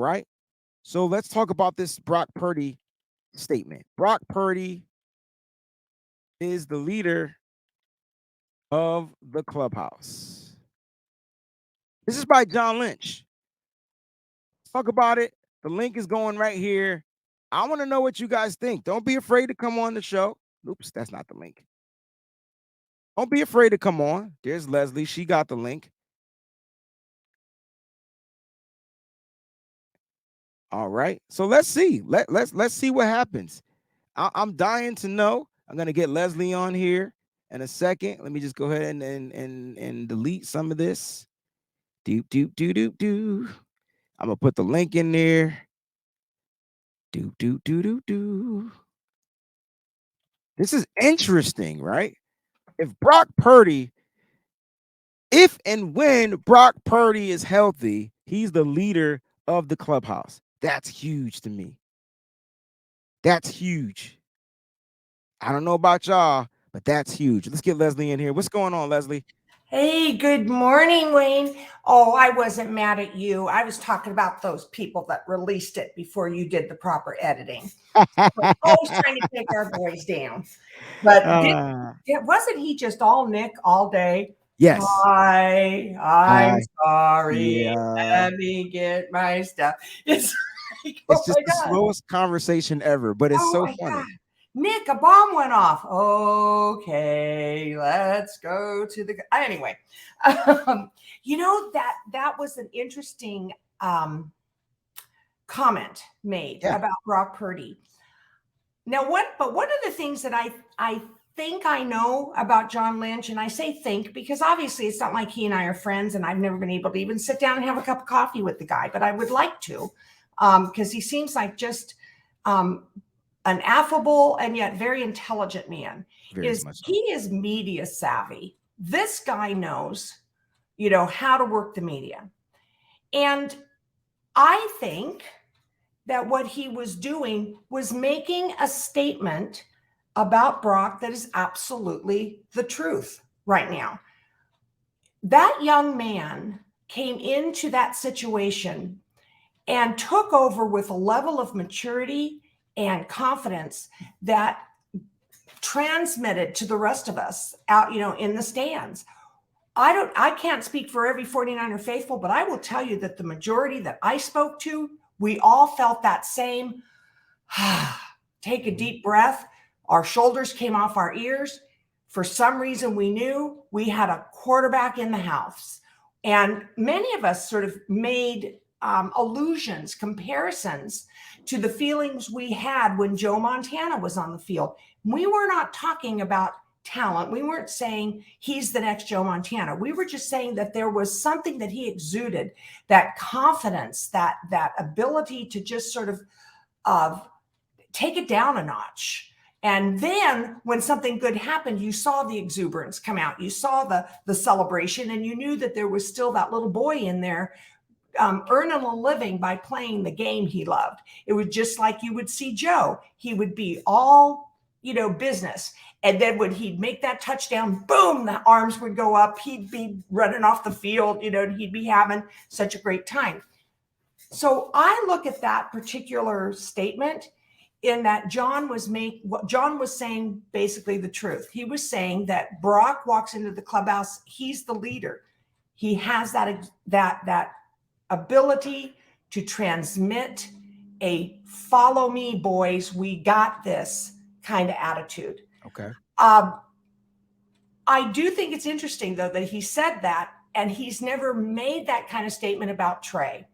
right. So let's talk about this Brock Purdy statement. Brock Purdy is the leader of the clubhouse. This is by John Lynch. Let's talk about it. The link is going right here. I want to know what you guys think. Don't be afraid to come on the show. Oops, that's not the link. Don't be afraid to come on. There's Leslie. She got the link. All right. So let's see. Let's see what happens. I'm dying to know. I'm gonna get Leslie on here in a second. Let me just go ahead and delete some of this. Doop doop doop doop doo. I'm gonna put the link in there. Doop doop doop doop doo. This is interesting, right? If and when Brock Purdy is healthy, he's the leader of the clubhouse. That's huge to me. That's huge. I don't know about y'all, but that's huge. Let's get Leslie in here. What's going on, Leslie? Hey, good morning, Wayne. Oh, I wasn't mad at you. I was talking about those people that released it before you did the proper editing. We're always trying to take our boys down. But wasn't he just all Nick all day? Yes. I'm sorry. Yeah. Let me get my stuff. It's like, it's just the slowest conversation ever, but it's so funny. God. Nick, a bomb went off. Okay, let's go to the anyway. That was an interesting comment made about Brock Purdy. Now, one of the things that I think I know about John Lynch, and I say think because obviously it's not like he and I are friends, and I've never been able to even sit down and have a cup of coffee with the guy, but I would like to, because he seems like just an affable and yet very intelligent man. He is media savvy. This guy knows, how to work the media. And I think that what he was doing was making a statement about Brock that is absolutely the truth right now. That young man came into that situation and took over with a level of maturity and confidence that transmitted to the rest of us out, in the stands. I can't speak for every 49er faithful, but I will tell you that the majority that I spoke to, we all felt that same, take a deep breath. Our shoulders came off our ears. For some reason, we knew we had a quarterback in the house. And many of us sort of made allusions, comparisons to the feelings we had when Joe Montana was on the field. We were not talking about talent. We weren't saying he's the next Joe Montana. We were just saying that there was something that he exuded, that confidence, that ability to just sort of take it down a notch. And then when something good happened, you saw the exuberance come out. You saw the celebration, and you knew that there was still that little boy in there earning a living by playing the game he loved. It was just like you would see Joe. He would be all, business. And then when he'd make that touchdown, boom, the arms would go up. He'd be running off the field, he'd be having such a great time. So I look at that particular statement in that John was saying basically the truth. He was saying that Brock walks into the clubhouse. He's the leader. He has that ability to transmit a follow me, boys, we got this kind of attitude. Okay. I do think it's interesting, though, that he said that, and he's never made that kind of statement about Trey.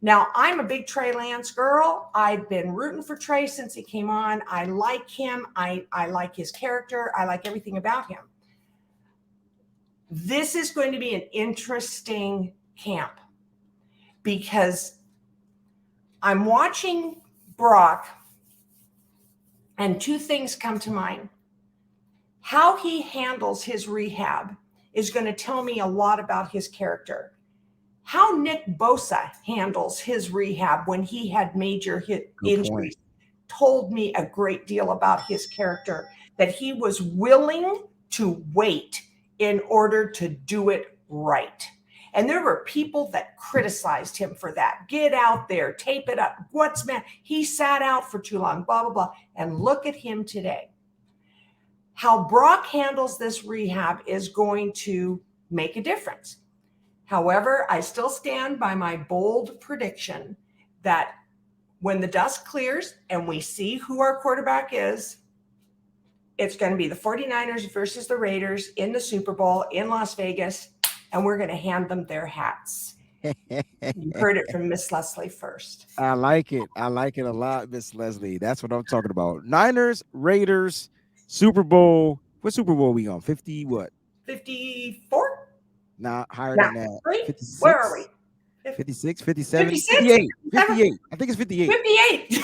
Now, I'm a big Trey Lance girl. I've been rooting for Trey since he came on. I like him. I like his character. I like everything about him. This is going to be an interesting camp because I'm watching Brock, and two things come to mind. How he handles his rehab is going to tell me a lot about his character. How Nick Bosa handles his rehab when he had major injuries told me a great deal about his character, that he was willing to wait in order to do it right. And there were people that criticized him for that. Get out there, tape it up. What's man? He sat out for too long, blah, blah, blah. And look at him today. How Brock handles this rehab is going to make a difference. However, I still stand by my bold prediction that when the dust clears and we see who our quarterback is, it's going to be the 49ers versus the Raiders in the Super Bowl in Las Vegas, and we're going to hand them their hats. You heard it from Miss Leslie first. I like it. I like it a lot, Miss Leslie. That's what I'm talking about. Niners, Raiders, Super Bowl. What Super Bowl we on? 50 what? 54? Nah, higher than that. 56? Where are we? 56, 57, 56? 58. 58. I think it's 58. 58.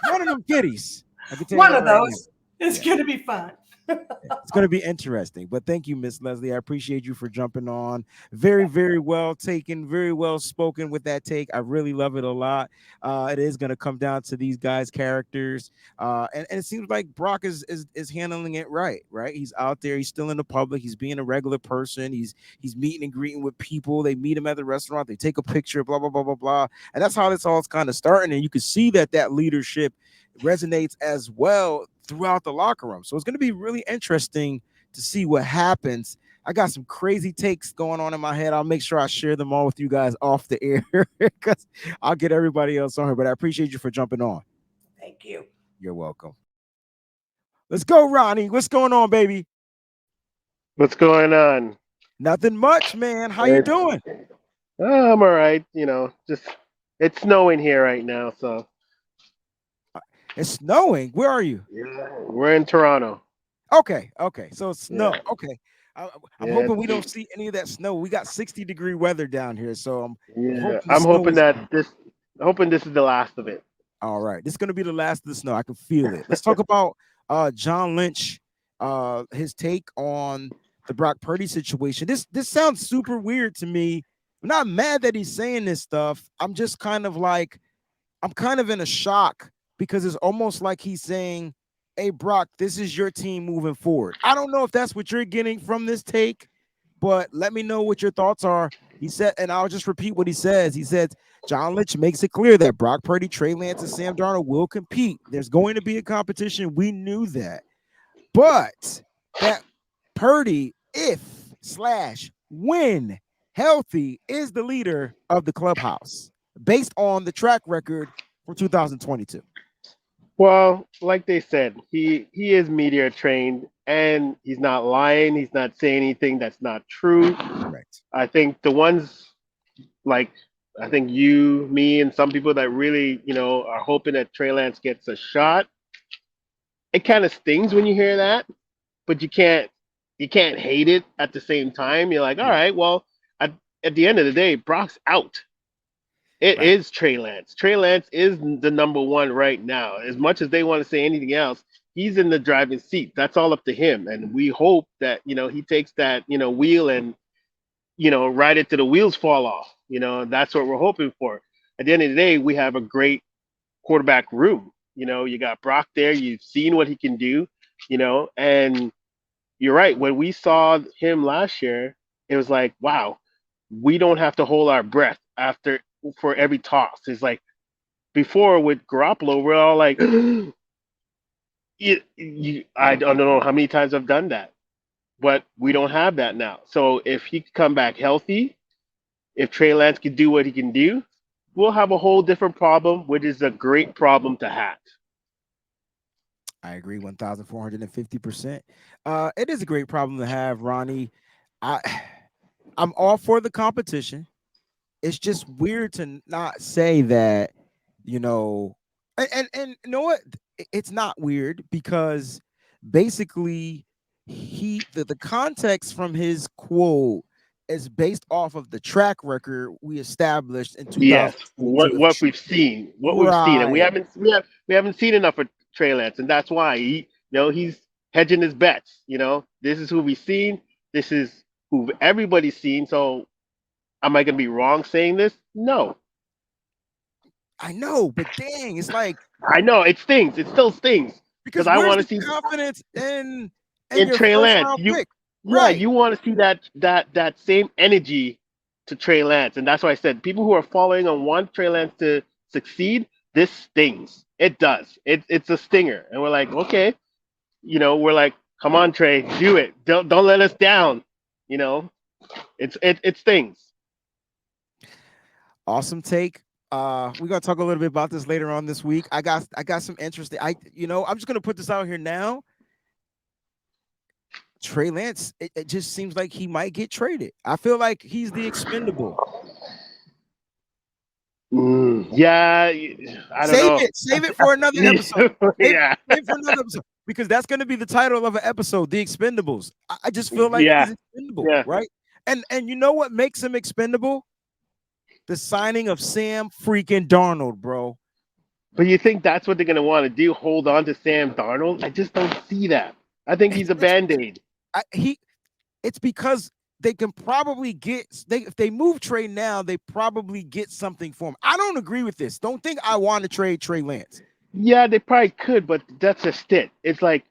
One of them 50s. I can tell One you of right those. now. It's going to be fun. It's going to be interesting. But thank you, Miss Leslie. I appreciate you for jumping on. Very, very well taken, very well spoken with that take. I really love it a lot. It is going to come down to these guys' characters. And it seems like Brock is handling it right? He's out there. He's still in the public. He's being a regular person. He's meeting and greeting with people. They meet him at the restaurant. They take a picture, blah, blah, blah, blah, blah. And that's how this all is kind of starting. And you can see that leadership resonates as well throughout the locker room. So it's going to be really interesting to see what happens. I got some crazy takes going on in my head. I'll make sure I share them all with you guys off the air because I'll get everybody else on here. But I appreciate you for jumping on. Thank you. You're welcome. Let's go, Ronnie. What's going on, baby? What's going on? Nothing much, man. How you doing? I'm all right. Just it's snowing here right now, so. It's snowing. Where are you? Yeah, we're in Toronto. Okay. So it's snow. Yeah. Okay. I'm hoping we don't see any of that snow. We got 60-degree weather down here, so I'm hoping this is the last of it. All right, this is going to be the last of the snow. I can feel it. Let's talk about John Lynch, his take on the Brock Purdy situation. This sounds super weird to me. I'm not mad that he's saying this stuff. I'm just kind of in a shock because it's almost like he's saying, hey, Brock, this is your team moving forward. I don't know if that's what you're getting from this take, but let me know what your thoughts are. He said, and I'll just repeat what he says. He said, John Lynch makes it clear that Brock Purdy, Trey Lance, and Sam Darnold will compete. There's going to be a competition. We knew that. But that Purdy, when healthy, is the leader of the clubhouse based on the track record for 2022. Well, like they said, he is media trained and he's not lying. He's not saying anything that's not true. Correct. I think the ones like you, me, and some people that really, are hoping that Trey Lance gets a shot. It kind of stings when you hear that, but you can't hate it at the same time. You're like, all right, well, at the end of the day, Brock's out. It Right. is Trey Lance. Trey Lance is the number one right now. As much as they want to say anything else, he's in the driving seat. That's all up to him. And we hope that, he takes that, wheel and, ride it till the wheels fall off. That's what we're hoping for. At the end of the day, we have a great quarterback room. You got Brock there. You've seen what he can do, and you're right. When we saw him last year, it was like, wow, we don't have to hold our breath for every toss. It's like before with Garoppolo, we're all like, I don't know how many times I've done that, but we don't have that now. So if he could come back healthy, if Trey Lance can do what he can do, we'll have a whole different problem, which is a great problem to have. I agree 1,450%. It is a great problem to have, Ronnie. I'm all for the competition. It's just weird to not say that, and you know what? It's not weird because basically the context from his quote is based off of the track record we established in 2022. Yes, what we've seen, and we haven't seen enough of Trey Lance, and that's why he's hedging his bets. This is who we've seen. This is who everybody's seen. So, am I going to be wrong saying this? No. I know, but dang, it's like I know it stings. It still stings because I want to see confidence in Trey Lance. right? You want to see that same energy to Trey Lance, and that's why I said people who are following and want Trey Lance to succeed, this stings. It does. It's a stinger, and we're like, okay, we're like, come on, Trey, do it. Don't let us down. It stings. Awesome take. We're gonna talk a little bit about this later on this week. I got some interesting. I'm just gonna put this out here now. Trey Lance, it just seems like he might get traded. I feel like he's the expendable. Yeah, I don't know. Save it for another episode. Yeah. Save it for another episode, because that's going to be the title of an episode, The Expendables. I just feel like he's expendable, right? And you know what makes him expendable? The signing of Sam freaking Darnold, bro. But you think that's what they're going to want to do? Hold on to Sam Darnold? I just don't see that. I think he's a Band-Aid. It's because they can probably if they move Trey now, they probably get something for him. I don't agree with this. Don't think I want to trade Trey Lance. Yeah, they probably could, but that's just it. It's like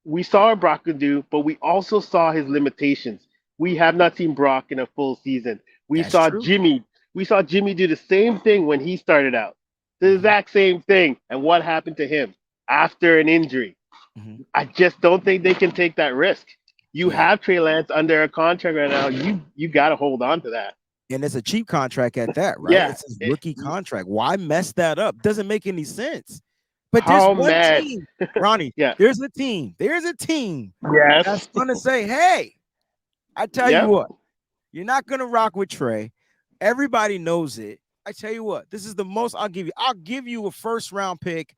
we saw what Brock could do, but we also saw his limitations. We have not seen Brock in a full season. That's true. We saw Jimmy do the same thing when he started out. The exact same thing. And what happened to him after an injury? Mm-hmm. I just don't think they can take that risk. You have Trey Lance under a contract right now. You got to hold on to that. And it's a cheap contract at that, right? Yeah, it's his rookie contract. Why mess that up? Doesn't make any sense. But there's one team, Ronnie. There's a team. That's gonna say, hey, I tell you what, you're not gonna rock with Trey. Everybody knows it. I tell you what, this is the most I'll give you. I'll give you a first round pick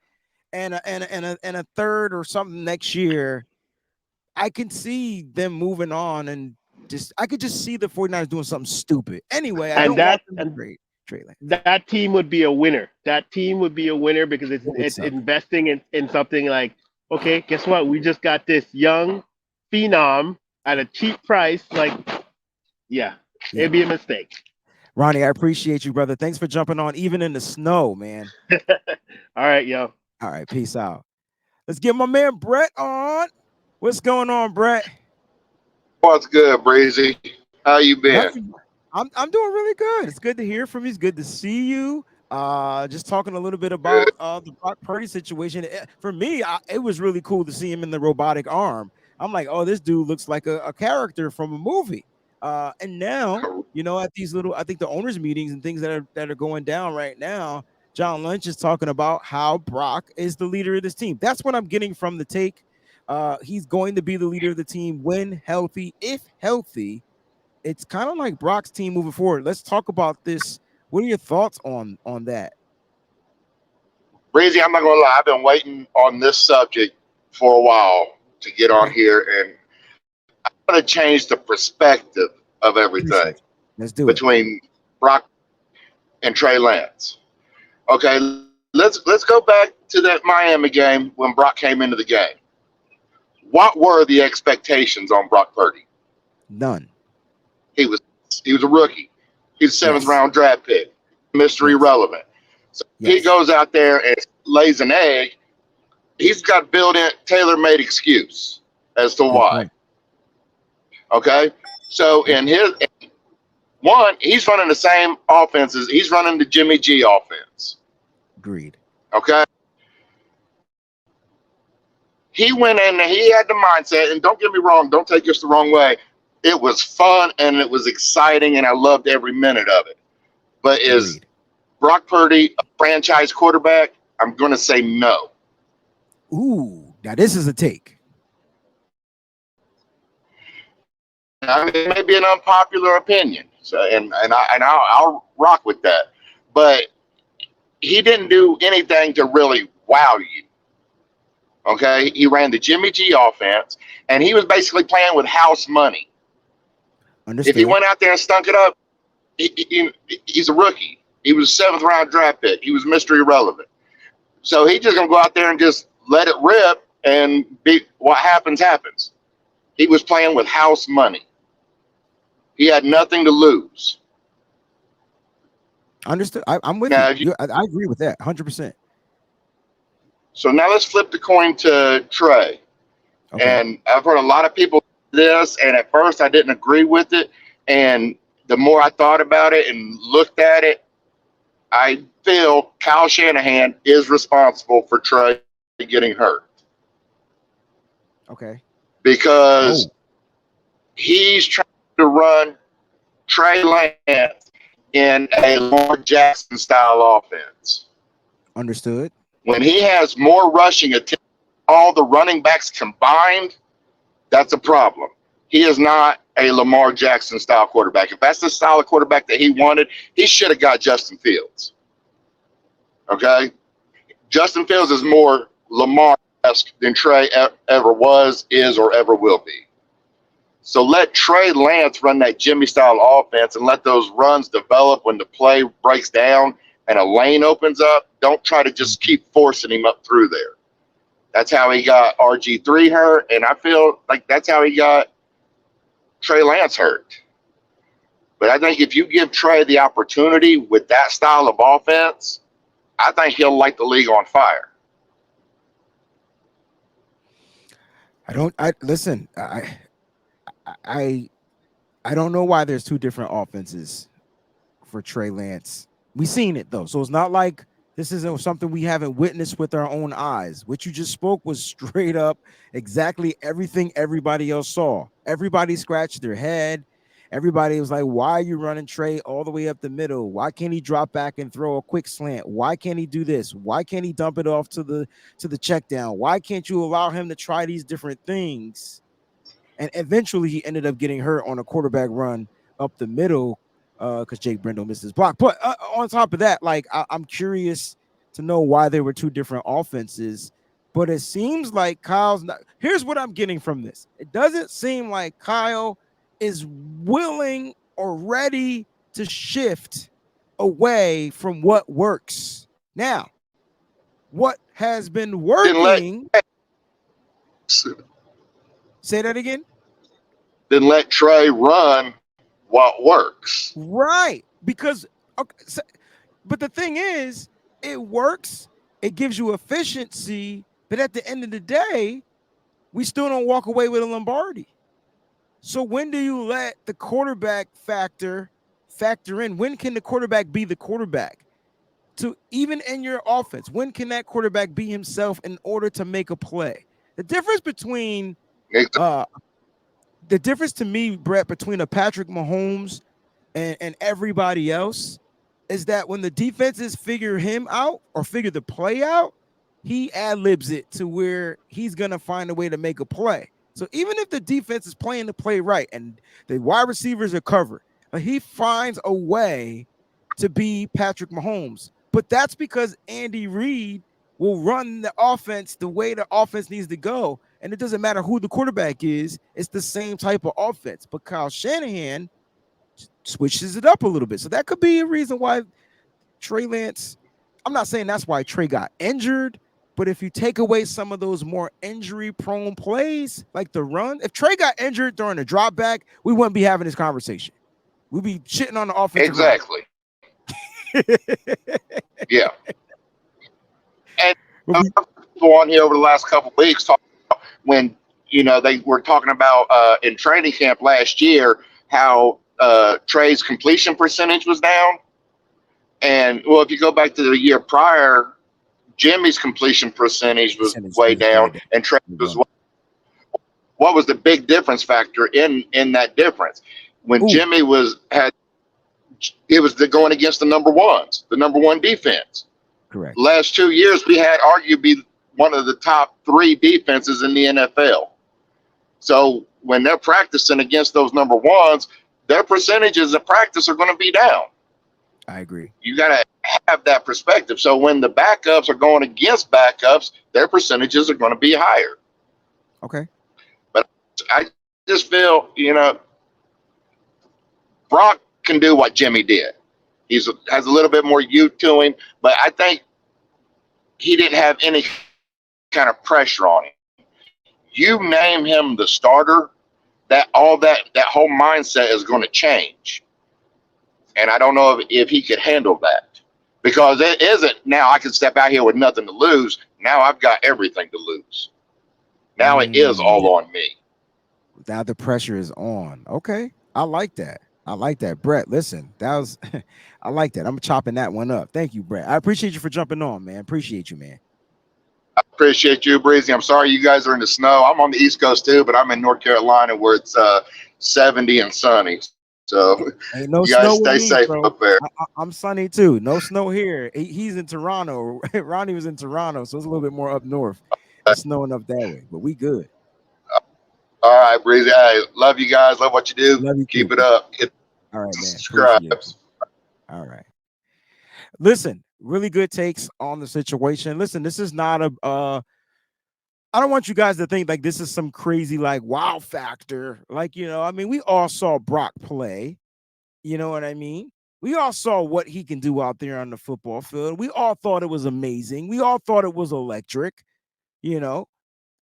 and a third or something next year. I can see them moving on, and I could just see the 49ers doing something stupid. Anyway, I don't want them to trade Trey Lance. That team would be a winner. That team would be a winner because it's investing in something like, okay, guess what? We just got this young phenom at a cheap price. Like, it'd be a mistake. Ronnie, I appreciate you, brother. Thanks for jumping on, even in the snow, man. All right, yo. All right, peace out. Let's get my man Brett on. What's going on, Brett? What's good, Breezy? How you been? I'm doing really good. It's good to hear from you. It's good to see you. Just talking a little bit about the Brock Purdy situation. For me, it was really cool to see him in the robotic arm. I'm like, oh, this dude looks like a character from a movie. And now, at these I think the owners' meetings and things that are going down right now, John Lynch is talking about how Brock is the leader of this team. That's what I'm getting from the take. He's going to be the leader of the team when healthy. If healthy, it's kind of like Brock's team moving forward. Let's talk about this. What are your thoughts on that? Breezy, I'm not going to lie. I've been waiting on this subject for a while to get on here, and I'm going to change the perspective of everything. Let's do between Brock and Trey Lance. Okay, let's go back to that Miami game when Brock came into the game. What were the expectations on Brock Purdy? None. He was a rookie. He was a seventh round draft pick, mystery relevant. So he goes out there and lays an egg. He's got built-in, tailor-made excuse as to why. Okay, so in he's running the same offenses. He's running the Jimmy G offense. Agreed. Okay. He went in and he had the mindset, and don't get me wrong, don't take this the wrong way. It was fun and it was exciting, and I loved every minute of it. But is Brock Purdy a franchise quarterback? I'm going to say no. Ooh, now this is a take. I mean, it may be an unpopular opinion, so I'll rock with that. But he didn't do anything to really wow you. Okay, he ran the Jimmy G offense, and he was basically playing with house money. Understood. If he went out there and stunk it up, he's a rookie. He was a seventh round draft pick. He was mystery relevant. So he's just gonna go out there and just let it rip, and what happens happens. He was playing with house money. He had nothing to lose. Understood. I'm with you. I agree with that 100%. So now let's flip the coin to Trey. Okay. And I've heard a lot of people do this, and at first I didn't agree with it. And the more I thought about it and looked at it, I feel Kyle Shanahan is responsible for Trey getting hurt. Okay. Because he's trying to run Trey Lance in a Lamar Jackson style offense. Understood. When he has more rushing attempts, all the running backs combined, that's a problem. He is not a Lamar Jackson style quarterback. If that's the style of quarterback that he wanted, he should have got Justin Fields. Justin Fields is more Lamar-esque than Trey ever was, is, or ever will be. So let Trey Lance run that Jimmy-style offense and let those runs develop when the play breaks down and a lane opens up. Don't try to just keep forcing him up through there. That's how he got RG3 hurt, and I feel like that's how he got Trey Lance hurt. But I think if you give Trey the opportunity with that style of offense, I think he'll light the league on fire. I don't know why there's two different offenses for Trey Lance. We've seen it though. So it's not like this isn't something we haven't witnessed with our own eyes. What you just spoke was straight up exactly everything everybody else saw. Everybody scratched their head. Everybody was like, why are you running Trey all the way up the middle? Why can't he drop back and throw a quick slant? Why can't he do this? Why can't he dump it off to the check down? Why can't you allow him to try these different things? And eventually he ended up getting hurt on a quarterback run up the middle because Jake Brendel missed his block. But on top of that, like I'm curious to know why there were two different offenses. But it seems like Kyle's not. Here's what I'm getting from this. It doesn't seem like Kyle is willing or ready to shift away from what works. Now, what has been working? Say that again. Then let Trey run what works. Right. Because, okay, so, but the thing is, it works. It gives you efficiency. But at the end of the day, we still don't walk away with a Lombardi. So when do you let the quarterback factor in? When can the quarterback be the quarterback? To even in your offense, when can that quarterback be himself in order to make a play? The difference between the difference to me, Brett, between a Patrick Mahomes and everybody else is that when the defenses figure him out or figure the play out, he ad-libs it to where he's going to find a way to make a play. So even if the defense is playing the play right and the wide receivers are covered, he finds a way to be Patrick Mahomes. But that's because Andy Reid will run the offense the way the offense needs to go. And it doesn't matter who the quarterback is. It's the same type of offense. But Kyle Shanahan switches it up a little bit. So that could be a reason why Trey Lance, I'm not saying that's why Trey got injured, but if you take away some of those more injury-prone plays, like the run, if Trey got injured during the drop back, we wouldn't be having this conversation. We'd be shitting on the offense. Exactly. Yeah. And people on here over the last couple of weeks talking about when, they were talking about in training camp last year how Trey's completion percentage was down. And, well, if you go back to the year prior, Jimmy's completion percentage was way down, and Trey was. What was the big difference factor in that difference? When Jimmy it was going against the number one defense. Correct. Last 2 years, we had arguably one of the top 3 defenses in the NFL. So when they're practicing against those number ones, their percentages of practice are going to be down. I agree. You got to have that perspective. So when the backups are going against backups, their percentages are going to be higher. Okay. But I just feel, Brock can do what Jimmy did. Has a little bit more youth to him, but I think he didn't have any kind of pressure on him. You name him the starter, that whole mindset is going to change. And I don't know if he could handle that, because it isn't now I can step out here with nothing to lose. Now I've got everything to lose. Now it is all on me. Now the pressure is on. Okay. I like that. I like that, Brett. Listen, that was I like that. I'm chopping that one up. Thank you, Brett. I appreciate you for jumping on, man. Appreciate you, man. Appreciate you, Breezy. I'm sorry you guys are in the snow. I'm on the East Coast too, but I'm in North Carolina where it's 70 and sunny. So Ain't no you guys snow with stay me, safe bro. up there. I'm sunny too. No snow here. He's in Toronto. Ronnie was in Toronto, so it's a little bit more up north. It's snowing up that way, but we good. All right, Breezy. Hey, love you guys. Love what you do. Love you Keep too. it up. Hit All right, man. subscribe. Appreciate you. All right. Listen, really good takes on the situation. Listen, this is not a I don't want you guys to think like this is some crazy like wow factor. Like, I mean, we all saw Brock play. You know what I mean? We all saw what he can do out there on the football field. We all thought it was amazing. We all thought it was electric, you know.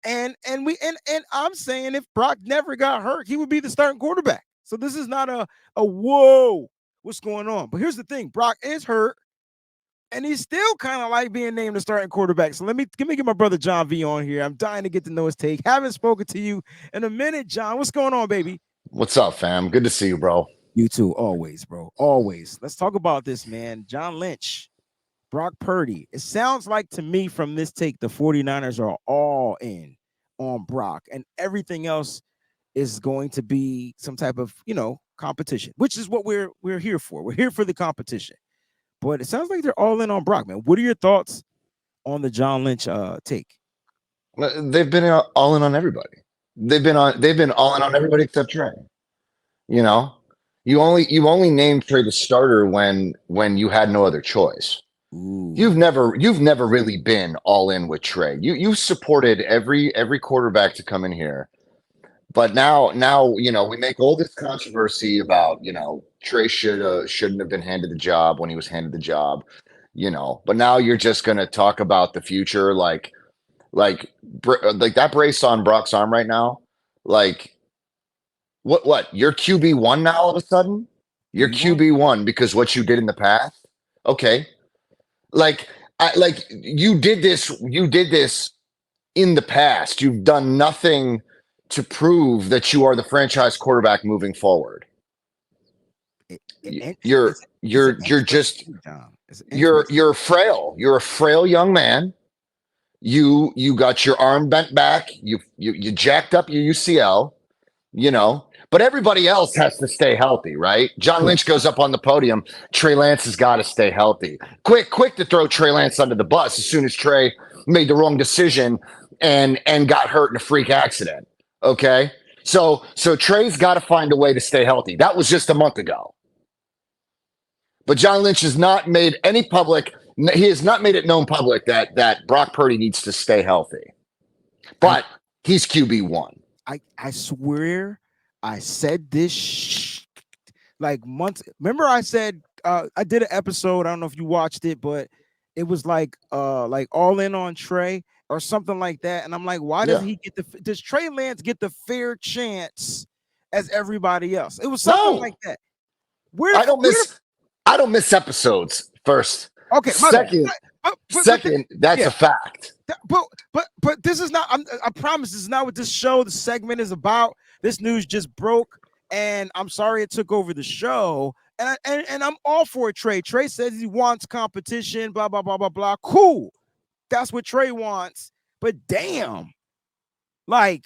And I'm saying if Brock never got hurt, he would be the starting quarterback. So this is not a whoa, what's going on? But here's the thing: Brock is hurt, and he's still kind of like being named the starting quarterback. So let me get my brother John V on here. I'm dying to get to know his take. Haven't spoken to you in a minute, John. What's going on, baby? What's up, fam? Good to see you, bro. You too, always, bro. Always. Let's talk about this, man. John Lynch, Brock Purdy. It sounds like to me from this take, the 49ers are all in on Brock, and everything else is going to be some type of, competition, which is what we're here for. We're here for the competition. But it sounds like they're all in on Brock, man. What are your thoughts on the John Lynch take? They've been all in on everybody. They've been all in on everybody except Trey. You only named Trey the starter when you had no other choice. Ooh. You've never really been all in with Trey. You supported every quarterback to come in here. But now we make all this controversy about, Trey shouldn't have been handed the job when he was handed the job, but now you're just going to talk about the future like that brace on Brock's arm right now. Like what? You're QB1 now all of a sudden? You're QB1 because what you did in the past? Okay. You did this in the past. You've done nothing to prove that you are the franchise quarterback moving forward. You're frail. You're a frail young man. You got your arm bent back. You jacked up your UCL, but everybody else has to stay healthy, right? John Lynch goes up on the podium. Trey Lance has got to stay healthy. Quick to throw Trey Lance under the bus as soon as Trey made the wrong decision and got hurt in a freak accident. Okay. So Trey's got to find a way to stay healthy. That was just a month ago. But John Lynch has not made he has not made it known public that Brock Purdy needs to stay healthy. But he's QB1. I swear I said this like months. Remember I said I did an episode, I don't know if you watched it, but it was like all in on Trey or something like that. And I'm like, why does he does Trey Lance get the fair chance as everybody else? It was something like that. I don't miss episodes. First. Okay. Second, that's a fact. But this is not. I promise this is not what this show, the segment is about. This news just broke, and I'm sorry it took over the show. And I'm all for it, Trey. Trey says he wants competition. Blah blah blah blah blah. Cool. That's what Trey wants. But damn, like.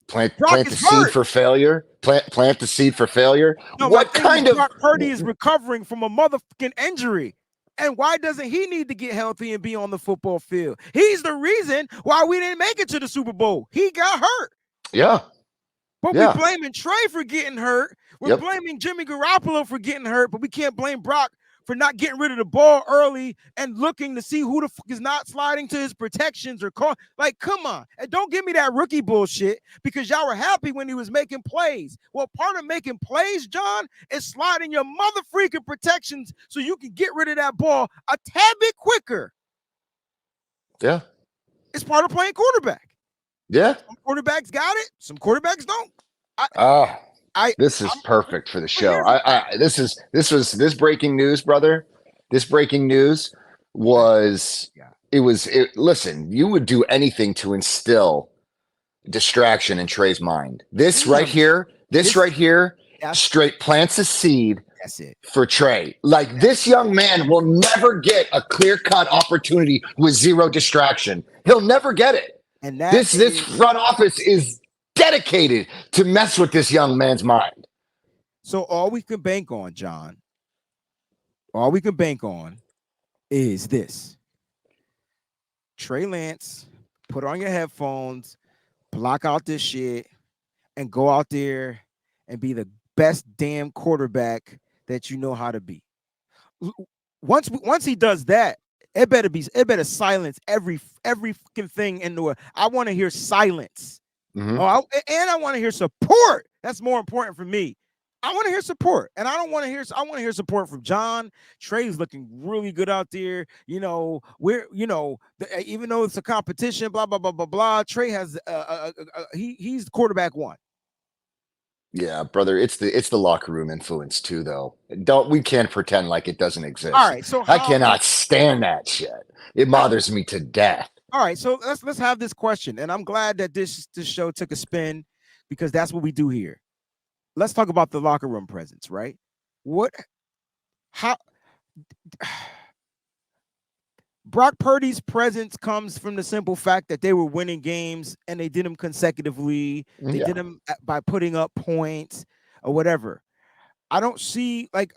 Plant the seed for failure. Plant the seed for failure. No, what kind of Brock Purdy is recovering from a motherfucking injury, and why doesn't he need to get healthy and be on the football field? He's the reason why we didn't make it to the Super Bowl. He got hurt. Yeah, but we're blaming Trey for getting hurt. We're blaming Jimmy Garoppolo for getting hurt, but we can't blame Brock for not getting rid of the ball early and looking to see who the fuck is not sliding to his protections or call. Like, come on. And don't give me that rookie bullshit because y'all were happy when he was making plays. Well, part of making plays, John, is sliding your mother freaking protections so you can get rid of that ball a tad bit quicker. Yeah. It's part of playing quarterback. Yeah. Some quarterbacks got it. Some quarterbacks don't. This is perfect for the show. This breaking news, brother. This breaking news was listen, you would do anything to instill distraction in Trey's mind. This right here This right here straight plants a seed. That's it. For Trey. Like, this young man will never get a clear-cut opportunity with zero distraction. He'll never get it. And this front office is dedicated to mess with this young man's mind. So all we can bank on, John, all we can bank on is this. Trey Lance, put on your headphones, block out this shit, and go out there and be the best damn quarterback that you know how to be. Once he does that, it better silence every fucking thing in the. I want to hear silence. Mm-hmm. And I want to hear support. That's more important for me. I want to hear support, and I want to hear support from John. Trey's looking really good out there. You know, even though it's a competition, blah blah blah blah blah. Trey has he's quarterback one. Yeah, brother, it's the locker room influence too, though. We can't pretend like it doesn't exist. All right, so I cannot stand that shit. It bothers me to death. All right, so let's have this question, and I'm glad that this show took a spin because that's what we do here. Let's talk about the locker room presence, right? Brock Purdy's presence comes from the simple fact that they were winning games and they did them consecutively. They did them by putting up points or whatever. I don't see, like,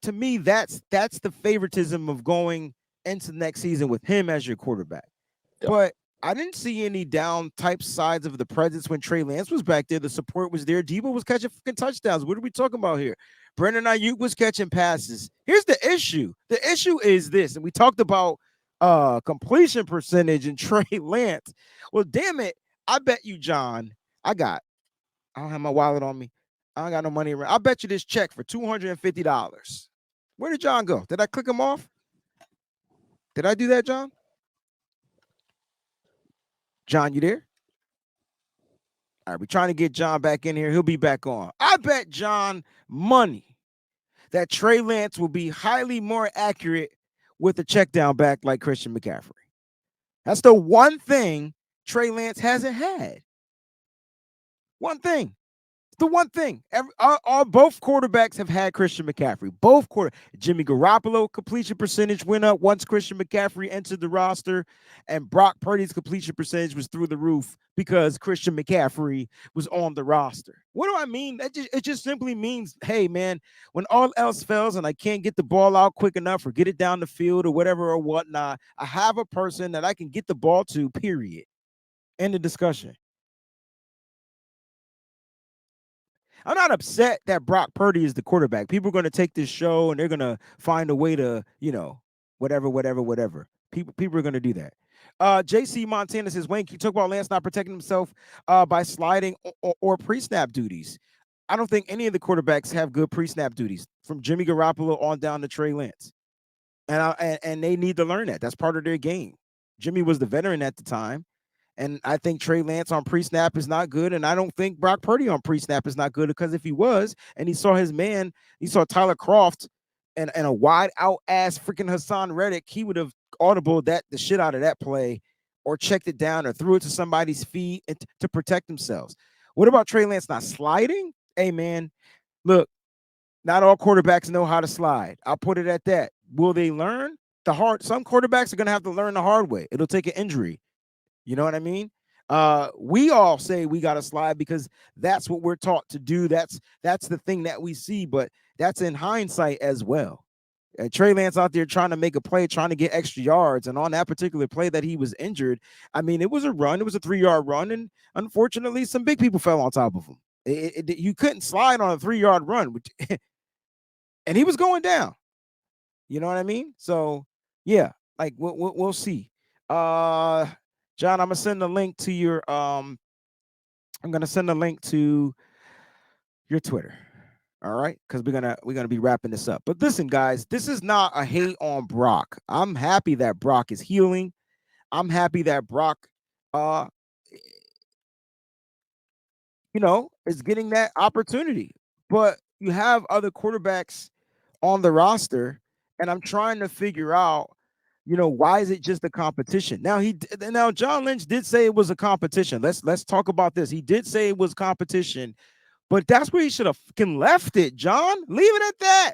to me, that's the favoritism of going into next season with him as your quarterback. Yep. But I didn't see any down type sides of the presence when Trey Lance was back there. The support was there. Debo was catching fucking touchdowns. What are we talking about here? Brandon Ayuk was catching passes. Here's the issue. The issue is this, and we talked about completion percentage and Trey Lance. Well, damn it. I bet you, John, I don't have my wallet on me. I don't got no money around. I bet you this check for $250. Where did John go? Did I click him off? Did I do that, John? John, you there? All right, we're trying to get John back in here. He'll be back on. I bet John money that Trey Lance will be highly more accurate with a check down back like Christian McCaffrey. That's the one thing Trey Lance hasn't had. One thing. The one thing. Both quarterbacks have had Christian McCaffrey. Jimmy Garoppolo completion percentage went up once Christian McCaffrey entered the roster, and Brock Purdy's completion percentage was through the roof because Christian McCaffrey was on the roster. What do I mean? It just simply means, hey, man, when all else fails and I can't get the ball out quick enough or get it down the field or whatever or whatnot, I have a person that I can get the ball to, period. End of discussion. I'm not upset that Brock Purdy is the quarterback. People are going to take this show and they're going to find a way to, whatever. People are going to do that. JC Montana says, Wayne, can you talk about Lance not protecting himself by sliding or pre-snap duties? I don't think any of the quarterbacks have good pre-snap duties, from Jimmy Garoppolo on down to Trey Lance. And they need to learn that. That's part of their game. Jimmy was the veteran at the time. And I think Trey Lance on pre-snap is not good. And I don't think Brock Purdy on pre-snap is not good, because if he was, and he saw Tyler Kroft and a wide out ass freaking Hassan Reddick, he would have audibled the shit out of that play or checked it down or threw it to somebody's feet to protect themselves. What about Trey Lance not sliding? Hey, man, look, not all quarterbacks know how to slide. I'll put it at that. Will they learn some quarterbacks are going to have to learn the hard way. It'll take an injury. You know what I mean? We all say we got to slide because that's what we're taught to do. That's the thing that we see, but that's in hindsight as well. Trey Lance out there trying to make a play, trying to get extra yards. And on that particular play that he was injured, I mean, it was a run. It was a 3-yard run. And unfortunately, some big people fell on top of him. You couldn't slide on a 3-yard run, and he was going down. You know what I mean? So, yeah, like we'll see. John, I'm gonna send a link to your Twitter. All right, because we're gonna be wrapping this up. But listen, guys, this is not a hate on Brock. I'm happy that Brock is healing. I'm happy that Brock is getting that opportunity. But you have other quarterbacks on the roster, and I'm trying to figure out, why is it just a competition? Now John Lynch did say it was a competition. Let's talk about this. He did say it was competition But that's where he should have fucking left it, John. Leave it at that.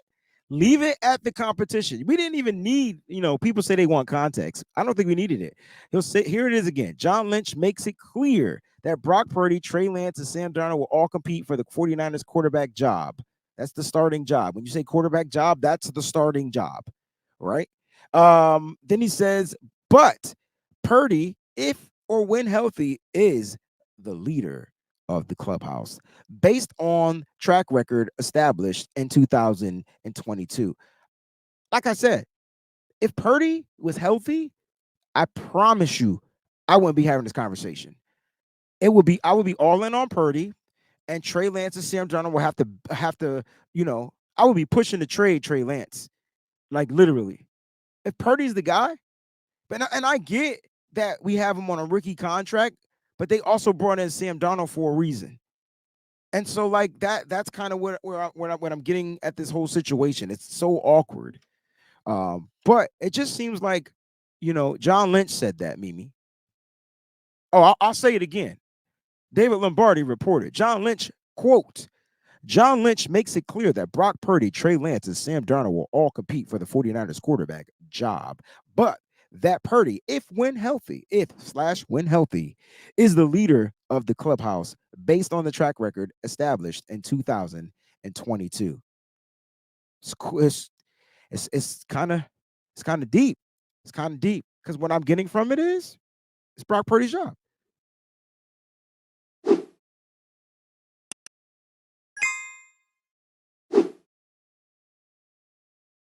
Leave it at the competition. We didn't even need, people say they want context. I don't think we needed it. He'll say, here it is again. John Lynch makes it clear that Brock Purdy, Trey Lance, and Sam Darnold will all compete for the 49ers quarterback job. That's the starting job. When you say quarterback job, that's the starting job, right? Then he says, but Purdy, if or when healthy, is the leader of the clubhouse based on track record established in 2022. Like I said, if Purdy was healthy, I promise you, I wouldn't be having this conversation. I would be all in on Purdy, and Trey Lance and Sam Darnold will have to, I would be pushing to trade Trey Lance, like literally. If Purdy's the guy, and I get that we have him on a rookie contract, but they also brought in Sam Darnold for a reason. And so, like that's kind of where I'm getting at this whole situation. It's so awkward. But it just seems like, John Lynch said that, Mimi. Oh, I'll say it again. David Lombardi reported, John Lynch, quote, John Lynch makes it clear that Brock Purdy, Trey Lance, and Sam Darnold will all compete for the 49ers quarterback job, but that Purdy, when healthy, is the leader of the clubhouse based on the track record established in 2022. It's kind of deep. It's kind of deep because what I'm getting from it is it's Brock Purdy's job.